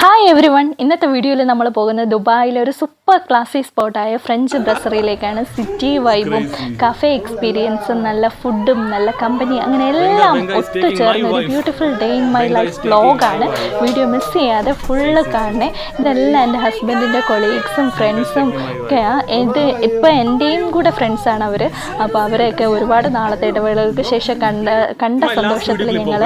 Hi every one. ഇന്നത്തെ വീഡിയോയിൽ നമ്മൾ പോകുന്നത് ദുബായിലെ ഒരു സൂപ്പർ ക്ലാസി സ്പോട്ടായ ഫ്രഞ്ച് ബ്രസറിയിലേക്കാണ്. സിറ്റി വൈബും കഫേ എക്സ്പീരിയൻസും നല്ല ഫുഡും നല്ല കമ്പനി അങ്ങനെ എല്ലാം ഒത്തുചേർന്ന ഒരു beautiful day in my life വ്ലോഗാണ്. വീഡിയോ മിസ് ചെയ്യാതെ ഫുള്ള് കാണണേ. ഇതെല്ലാം എൻ്റെ ഹസ്ബൻഡിൻ്റെ കൊളീഗ്സും ഫ്രണ്ട്സും ഒക്കെയാണ്. ഇപ്പോൾ എൻ്റെയും കൂടെ ഫ്രണ്ട്സാണ് അവർ. അപ്പോൾ അവരെയൊക്കെ ഒരുപാട് നാളത്തെ ഇടവേളകൾക്ക് ശേഷം കണ്ട സന്തോഷത്തിൽ ഞങ്ങൾ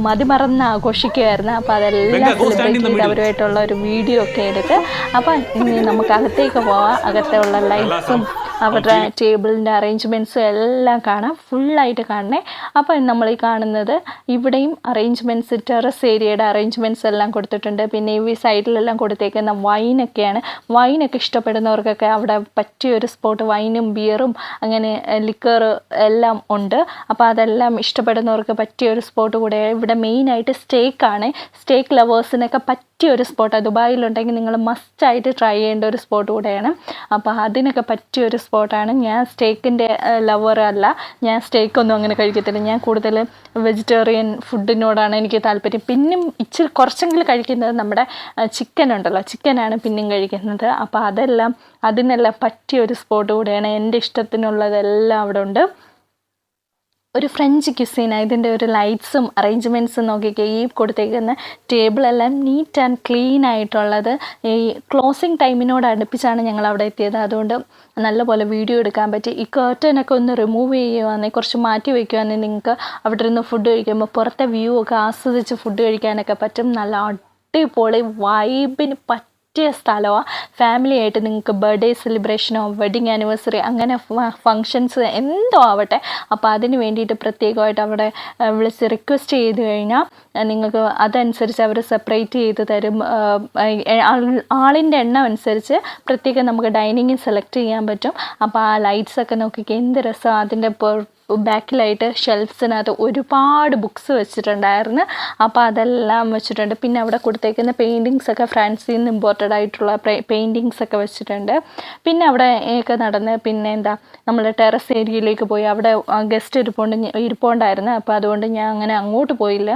മതിമറന്ന് ആഘോഷിക്കുകയായിരുന്നു. അപ്പോൾ അതെല്ലാം സെലിബ്രേറ്റ് ചെയ്ത് അവരുമായിട്ടുള്ള ഒരു വീഡിയോ ഒക്കെ എടുത്ത് അപ്പം ഇനി നമുക്ക് അകത്തേക്ക് പോവാം. അകത്തുള്ള ലൈറ്റ്സും അവരുടെ ടേബിളിൻ്റെ അറേഞ്ച്മെൻറ്റ്സും എല്ലാം കാണാം, ഫുള്ളായിട്ട് കാണണേ. അപ്പം നമ്മൾ ഈ കാണുന്നത് ഇവിടെയും അറേഞ്ച്മെൻറ്റ്സ്, ടെറസ് ഏരിയയുടെ അറേഞ്ച്മെൻറ്റ്സ് എല്ലാം കൊടുത്തിട്ടുണ്ട്. പിന്നെ ഈ സൈഡിലെല്ലാം കൊടുത്തേക്കുന്ന വൈനൊക്കെയാണ്. വൈനൊക്കെ ഇഷ്ടപ്പെടുന്നവർക്കൊക്കെ അവിടെ പറ്റിയൊരു സ്പോട്ട്. വൈനും ബിയറും അങ്ങനെ ലിക്കർ എല്ലാം ഉണ്ട്. അപ്പോൾ അതെല്ലാം ഇഷ്ടപ്പെടുന്നവർക്ക് പറ്റിയൊരു സ്പോട്ട് കൂടെയാണ്. ഇവിടെ മെയിനായിട്ട് സ്റ്റേക്കാണ്. സ്റ്റേക്ക് ലവേഴ്സിനൊക്കെ പറ്റിയൊരു സ്പോട്ടാണ്. ദുബായിലുണ്ടെങ്കിൽ നിങ്ങൾ മസ്റ്റായിട്ട് ട്രൈ ചെയ്യേണ്ട ഒരു സ്പോട്ട് കൂടെയാണ്. അപ്പോൾ അതിനൊക്കെ പറ്റിയൊരു സ്പോട്ടാണ്. ഞാൻ സ്റ്റേക്കിൻ്റെ ലവർ അല്ല, ഞാൻ സ്റ്റേക്കൊന്നും അങ്ങനെ കഴിക്കത്തില്ല. ഞാൻ കൂടുതൽ വെജിറ്റേറിയൻ ഫുഡിനോടാണ് എനിക്ക് താല്പര്യം. പിന്നെയും ഇച്ചിരി കുറച്ചെങ്കിലും കഴിക്കുന്നത് നമ്മുടെ ചിക്കൻ ഉണ്ടല്ലോ, ചിക്കനാണ് പിന്നെയും കഴിക്കുന്നത്. അപ്പോൾ അതിനെല്ലാം പറ്റിയൊരു സ്പോട്ട് കൂടെയാണ്. എൻ്റെ ഇഷ്ടത്തിനുള്ളതെല്ലാം അവിടെ ഉണ്ട്. ഒരു ഫ്രഞ്ച് ക്യുസീനാണ്. ഇതിൻ്റെ ഒരു ലൈറ്റ്സും അറേഞ്ച്മെൻറ്റ്സും നോക്കിക്കേ. ഈ കൊടുത്തേക്കുന്ന ടേബിളെല്ലാം നീറ്റ് ആൻഡ് ക്ലീൻ ആയിട്ടുള്ളത്. ഈ ക്ലോസിങ് ടൈമിനോട് അടുപ്പിച്ചാണ് ഞങ്ങൾ അവിടെ എത്തിയത്. അതുകൊണ്ട് നല്ലപോലെ വീഡിയോ എടുക്കാൻ പറ്റി. ഈ കർട്ടനൊക്കെ ഒന്ന് റിമൂവ് ചെയ്യുകയാണെങ്കിൽ, കുറച്ച് മാറ്റി വയ്ക്കുകയാണെങ്കിൽ നിങ്ങൾക്ക് അവിടെ ഇരുന്ന് ഫുഡ് കഴിക്കുമ്പോൾ പുറത്തെ വ്യൂ ഒക്കെ ആസ്വദിച്ച് ഫുഡ് കഴിക്കാനൊക്കെ പറ്റും. നല്ല അടിപൊളി വൈബിന് പറ്റിയ സ്ഥലമാണ്. ഫാമിലി ആയിട്ട് നിങ്ങൾക്ക് ബർത്ത്ഡേ സെലിബ്രേഷനോ വെഡിങ് ആനിവേഴ്സറി അങ്ങനെ ഫങ്ഷൻസ് എന്തോ ആവട്ടെ, അപ്പോൾ അതിന് വേണ്ടിയിട്ട് പ്രത്യേകമായിട്ട് അവിടെ വിളിച്ച് റിക്വസ്റ്റ് ചെയ്ത് കഴിഞ്ഞാൽ നിങ്ങൾക്ക് അതനുസരിച്ച് അവർ സെപ്പറേറ്റ് ചെയ്ത് തരും. ആളിൻ്റെ എണ്ണം അനുസരിച്ച് പ്രത്യേകം നമുക്ക് ഡൈനിങ് സെലക്ട് ചെയ്യാൻ പറ്റും. അപ്പോൾ ആ ലൈറ്റ്സൊക്കെ നോക്കിക്കേ, എന്ത് രസമാണ്. അതിൻ്റെ ബാക്കിലായിട്ട് ഷെൽഫ്സിനകത്ത് ഒരുപാട് ബുക്സ് വെച്ചിട്ടുണ്ടായിരുന്നു. അപ്പോൾ അതെല്ലാം വെച്ചിട്ടുണ്ട്. പിന്നെ അവിടെ കൊടുത്തേക്കുന്ന പെയിൻറ്റിങ്സൊക്കെ ഫ്രാൻസിൽ നിന്ന് ഇമ്പോർട്ടഡ് ആയിട്ടുള്ള പെയിൻറ്റിങ്സൊക്കെ വെച്ചിട്ടുണ്ട്. പിന്നെ അവിടെ ഒക്കെ നടന്ന് പിന്നെ നമ്മൾ ടെറസ് ഏരിയയിലേക്ക് പോയി. അവിടെ ഗസ്റ്റ് ഇരിപ്പുണ്ടായിരുന്നു. അപ്പോൾ അതുകൊണ്ട് ഞാൻ അങ്ങനെ അങ്ങോട്ട് പോയില്ല.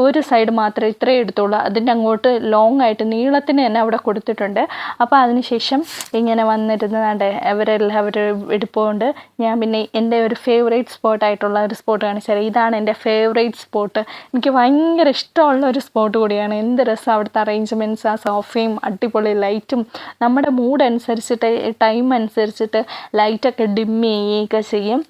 ഒരു സൈഡ് മാത്രമേ ഇത്രയും എടുത്തുള്ളൂ. അതിൻ്റെ അങ്ങോട്ട് ലോങ് ആയിട്ട് നീളത്തിന് തന്നെ അവിടെ കൊടുത്തിട്ടുണ്ട്. അപ്പോൾ അതിനുശേഷം ഇങ്ങനെ വന്നിരുന്നതാണ്ട് അവരെല്ലാവരും എടുപ്പുകൊണ്ട് ഞാൻ പിന്നെ എൻ്റെ ഒരു ഫേവറേറ്റ് സ്പോട്ടായിട്ടുള്ള ഒരു സ്പോട്ട് കാണിച്ചാൽ, ഇതാണ് എൻ്റെ ഫേവറേറ്റ് സ്പോട്ട്. എനിക്ക് ഭയങ്കര ഇഷ്ടമുള്ള ഒരു സ്പോട്ട് കൂടിയാണ്. എന്ത് രസം അവിടുത്തെ അറേഞ്ച്മെൻറ്റ്സ്, ആ സോഫയും അടിപൊളി ലൈറ്റും. നമ്മുടെ മൂഡ് അനുസരിച്ചിട്ട് ടൈം അനുസരിച്ചിട്ട് ലൈറ്റൊക്കെ ഡിം ചെയ്യുകയൊക്കെ ചെയ്യും.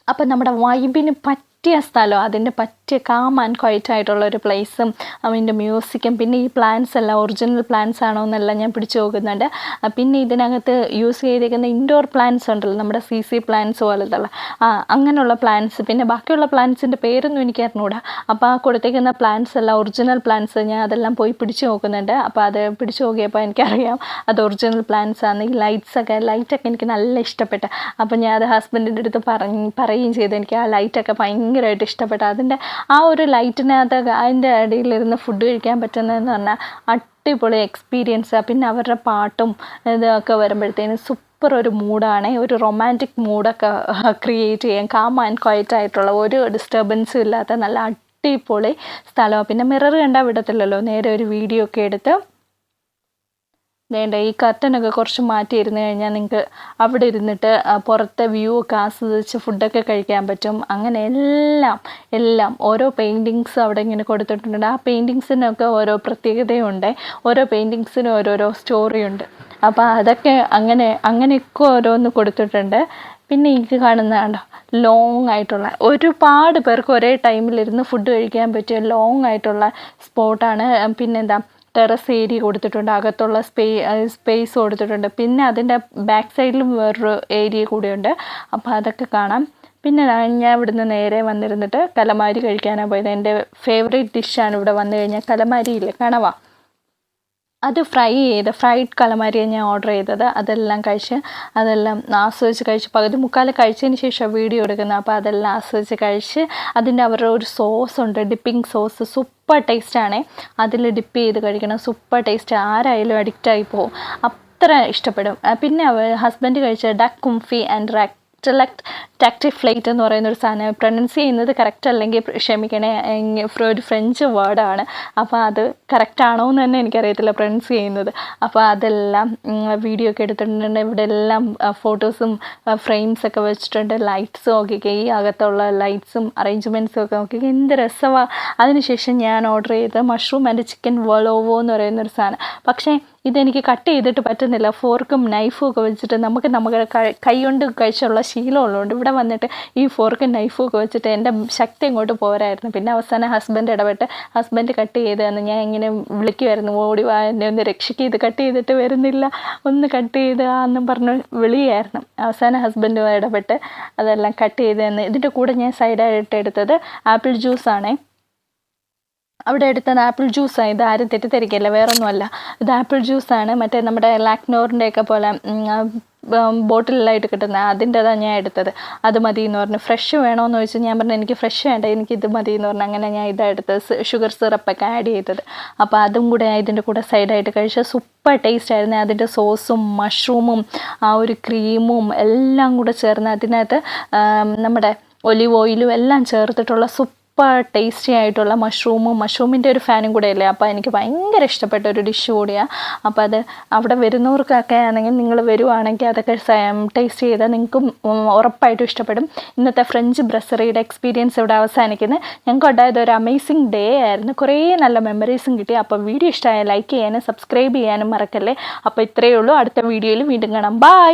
അപ്പം നമ്മുടെ വൈബിന് പറ്റിയ സ്ഥലം, അതിൻ്റെ പറ്റിയ കാം ആൻഡ് ക്വയറ്റ് ആയിട്ടുള്ള ഒരു പ്ലേസും അതിൻ്റെ മ്യൂസിക്കും. പിന്നെ ഈ പ്ലാന്റ്സ് എല്ലാം ഒറിജിനൽ പ്ലാന്റ്സ് ആണോ എന്നെല്ലാം ഞാൻ പിടിച്ചു നോക്കുന്നുണ്ട്. പിന്നെ ഇതിനകത്ത് യൂസ് ചെയ്തിരിക്കുന്ന ഇൻഡോർ പ്ലാന്റ്സ് ഉണ്ടല്ലോ, നമ്മുടെ CC പ്ലാന്റ്സ് പോലത്തുള്ള അങ്ങനെയുള്ള പ്ലാന്റ്സ്. പിന്നെ ബാക്കിയുള്ള പ്ലാന്റ്സിൻ്റെ പേരൊന്നും എനിക്ക് അറിഞ്ഞൂടാ. അപ്പോൾ ആ കൊടുത്തേക്കുന്ന പ്ലാന്റ്സ് എല്ലാം ഒറിജിനൽ പ്ലാന്റ്സ്. ഞാൻ അതെല്ലാം പോയി പിടിച്ചു നോക്കുന്നുണ്ട്. അപ്പോൾ അത് പിടിച്ചു നോക്കിയപ്പോൾ എനിക്കറിയാം അത് ഒറിജിനൽ പ്ലാന്റ്സ് ആണ്. ഈ ലൈറ്റൊക്കെ എനിക്ക് നല്ല ഇഷ്ടപ്പെട്ടു. അപ്പോൾ ഞാൻ അത് ഹസ്ബൻഡിൻ്റെ അടുത്ത് പറയുകയും ചെയ്തു. എനിക്ക് ആ ലൈറ്റൊക്കെ ഭയങ്കരമായിട്ട് ഇഷ്ടപ്പെട്ടു. അതിൻ്റെ ആ ഒരു ലൈറ്റിനകത്ത് അതിൻ്റെ ഇടയിലിരുന്ന് ഫുഡ് കഴിക്കാൻ പറ്റുന്നതെന്ന് പറഞ്ഞാൽ അടിപൊളി എക്സ്പീരിയൻസാണ്. പിന്നെ അവരുടെ പാട്ടും ഇതൊക്കെ വരുമ്പോഴത്തേനും സൂപ്പർ ഒരു മൂഡാണ്. ഒരു റൊമാൻറ്റിക് മൂഡൊക്കെ ക്രിയേറ്റ് ചെയ്യാൻ കാം ആൻഡ് ക്വയറ്റ് ആയിട്ടുള്ള ഒരു ഡിസ്റ്റർബൻസും ഇല്ലാത്ത നല്ല അടിപൊളി സ്ഥലമാണ്. പിന്നെ മിറർ കണ്ടാൽ വിടത്തില്ലല്ലോ, നേരെ ഒരു വീഡിയോ ഒക്കെ എടുത്ത് വേണ്ട ഈ കർട്ടനൊക്കെ കുറച്ച് മാറ്റിയിരുന്നു കഴിഞ്ഞാൽ നിങ്ങൾക്ക് അവിടെ ഇരുന്നിട്ട് പുറത്തെ വ്യൂ ഒക്കെ ആസ്വദിച്ച് ഫുഡൊക്കെ കഴിക്കാൻ പറ്റും. അങ്ങനെ എല്ലാം ഓരോ പെയിൻറ്റിങ്സ് അവിടെ ഇങ്ങനെ കൊടുത്തിട്ടുണ്ട്. ആ പെയിൻറ്റിങ്സിനൊക്കെ ഓരോ ഓരോ പെയിൻറ്റിങ്സിനും ഓരോരോ സ്റ്റോറിയുണ്ട്. അപ്പോൾ അതൊക്കെ അങ്ങനെയൊക്കെ ഓരോന്ന് കൊടുത്തിട്ടുണ്ട്. പിന്നെ എനിക്ക് കാണുന്നതാണ്ടോ ലോങ് ആയിട്ടുള്ള ഒരുപാട് പേർക്ക് ഒരേ ടൈമിലിരുന്ന് ഫുഡ് കഴിക്കാൻ പറ്റിയ ലോങ് ആയിട്ടുള്ള സ്പോട്ടാണ്. പിന്നെന്താ ടെറസ് ഏരിയ കൊടുത്തിട്ടുണ്ട്, അകത്തുള്ള സ്പേസ് കൊടുത്തിട്ടുണ്ട്. പിന്നെ അതിൻ്റെ ബാക്ക് സൈഡിലും വേറൊരു ഏരിയ കൂടിയുണ്ട്. അപ്പോൾ അതൊക്കെ കാണാം. പിന്നെ ഞാൻ ഇവിടുന്ന് നേരെ വന്നിരുന്നിട്ട് കലമാരി കഴിക്കാനാണ് പോയത്. എൻ്റെ ഫേവറേറ്റ് ഡിഷാണ് ഇവിടെ വന്നു കഴിഞ്ഞാൽ കലമാരിയില്ലേ, കണവ. അത് ഫ്രൈഡ് കലമാരിയാണ് ഞാൻ ഓർഡർ ചെയ്തത്. അതെല്ലാം ആസ്വദിച്ച് കഴിച്ച് പകുതി മുക്കാൽ കഴിച്ചതിന് ശേഷം വീഡിയോ എടുക്കുന്നത്. അപ്പോൾ അതെല്ലാം ആസ്വദിച്ച് കഴിച്ച് അതിൻ്റെ അവരുടെ ഒരു സോസ് ഉണ്ട്, ഡിപ്പിംഗ് സോസ്. സൂപ്പർ ടേസ്റ്റാണ്. അതിൽ ഡിപ്പ് ചെയ്ത് കഴിക്കണം. Super taste. ആരായാലും അഡിക്റ്റായി പോകും, അത്ര ഇഷ്ടപ്പെടും. പിന്നെ ഹസ്ബൻഡ് കഴിച്ച ഡക്ക് കുംഫി ആൻഡ് ടാക്ടി ഫ്ലൈറ്റ് എന്ന് പറയുന്ന ഒരു സാധനം പ്രൊനൗൺസ് ചെയ്യുന്നത് കറക്റ്റ് അല്ലെങ്കിൽ ക്ഷമിക്കണേ, ഒരു ഫ്രഞ്ച് വേർഡാണ്. അപ്പോൾ അത് കറക്റ്റ് ആണോ എന്ന് തന്നെ എനിക്കറിയത്തില്ല പ്രൊനൗൺസ് ചെയ്യുന്നത്. അപ്പോൾ അതെല്ലാം വീഡിയോ ഒക്കെ എടുത്തിട്ടുണ്ട്. ഇവിടെ എല്ലാം ഫോട്ടോസും ഫ്രെയിംസൊക്കെ വെച്ചിട്ടുണ്ട്. ലൈറ്റ്സും നോക്കിക്കുക, ഈ അകത്തുള്ള ലൈറ്റ്സും അറേഞ്ച്മെൻറ്റ്സും ഒക്കെ നോക്കിക്കുക, എന്ത് രസമാണ്. അതിനുശേഷം ഞാൻ ഓർഡർ ചെയ്ത മഷ്റൂം ആൻഡ് ചിക്കൻ വോലോവോ എന്ന് പറയുന്നൊരു സാധനം. പക്ഷേ ഇതെനിക്ക് കട്ട് ചെയ്തിട്ട് പറ്റുന്നില്ല. ഫോർക്കും നൈഫും ഒക്കെ വെച്ചിട്ട് നമുക്ക് കൈ കൊണ്ട് കഴിച്ചുള്ള ശീലമുള്ളതുകൊണ്ട് ഇവിടെ വന്നിട്ട് ഈ ഫോർക്കും നൈഫും ഒക്കെ വെച്ചിട്ട് എൻ്റെ ശക്തി അങ്ങോട്ട് പോരായിരുന്നു. പിന്നെ അവസാനം ഹസ്ബൻഡ് ഇടപെട്ട് ഹസ്ബൻഡ് കട്ട് ചെയ്ത് തന്നു. ഞാൻ ഇങ്ങനെ വിളിക്കുമായിരുന്നു, ഓടി വാ എന്നെ ഒന്ന് രക്ഷിക്കുക, ഇത് കട്ട് ചെയ്തിട്ട് വരുന്നില്ല, ഒന്ന് കട്ട് ചെയ്ത് എന്നും പറഞ്ഞ് വിളിയായിരുന്നു. അവസാനം ഹസ്ബൻഡ് ഇടപെട്ട് അതെല്ലാം കട്ട് ചെയ്ത് തന്നു. ഇതിൻ്റെ കൂടെ ഞാൻ സൈഡായിട്ട് എടുത്തത് ആപ്പിൾ ജ്യൂസാണേ. അവിടെ എടുത്തത് ആപ്പിൾ ജ്യൂസാണ്. ഇത് ആരും തെറ്റിദ്ധരിക്കില്ല, വേറൊന്നുമല്ല. ഇത് ആപ്പിൾ ജ്യൂസാണ്. മറ്റേ നമ്മുടെ ലാക്നോറിൻ്റെയൊക്കെ പോലെ ബോട്ടിലായിട്ട് കിട്ടുന്ന അതിൻ്റെതാണ് ഞാൻ എടുത്തത്. അത് മതി എന്ന് പറഞ്ഞു. ഫ്രഷ് വേണമെന്ന് ചോദിച്ചാൽ ഞാൻ പറഞ്ഞു എനിക്ക് ഫ്രഷ് വേണ്ട, എനിക്കിത് മതി എന്ന് പറഞ്ഞു. അങ്ങനെ ഞാൻ ഇതാണ് എടുത്തത്, ഷുഗർ സിറപ്പൊക്കെ ആഡ് ചെയ്തത്. അപ്പോൾ അതും കൂടെ ഇതിൻ്റെ കൂടെ സൈഡായിട്ട് കഴിച്ചാൽ സൂപ്പർ ടേസ്റ്റ് ആയിരുന്നു. അതിൻ്റെ സോസും മഷ്റൂമും ആ ഒരു ക്രീമും എല്ലാം കൂടെ ചേർന്ന് അതിനകത്ത് നമ്മുടെ ഒലിവ് ഓയിലും എല്ലാം ചേർത്തിട്ടുള്ള സൂപ്പർ ടേസ്റ്റി ആയിട്ടുള്ള മഷ്റൂമിൻ്റെ ഒരു ഫാനും കൂടെ അല്ലേ. അപ്പോൾ എനിക്ക് ഭയങ്കര ഇഷ്ടപ്പെട്ട ഒരു ഡിഷ് കൂടിയാണ്. അപ്പോൾ അത് അവിടെ വരുന്നവർക്കൊക്കെ ആണെങ്കിൽ നിങ്ങൾ വരുവാണെങ്കിൽ അതൊക്കെ ടേസ്റ്റ് ചെയ്താൽ നിങ്ങൾക്കും ഉറപ്പായിട്ടും ഇഷ്ടപ്പെടും. ഇന്നത്തെ ഫ്രഞ്ച് ബ്രസറിയുടെ എക്സ്പീരിയൻസ് ഇവിടെ അവസാനിക്കുന്നത്. ഞങ്ങൾക്ക് ഉണ്ടായത് ഒരു അമേസിങ് ഡേ ആയിരുന്നു. കുറേ നല്ല മെമ്മറീസും കിട്ടി. അപ്പോൾ വീഡിയോ ഇഷ്ടമായ ലൈക്ക് ചെയ്യാനും സബ്സ്ക്രൈബ് ചെയ്യാനും മറക്കല്ലേ. അപ്പോൾ ഇത്രയേ ഉള്ളൂ. അടുത്ത വീഡിയോയിൽ വീണ്ടും കാണാം. ബൈ.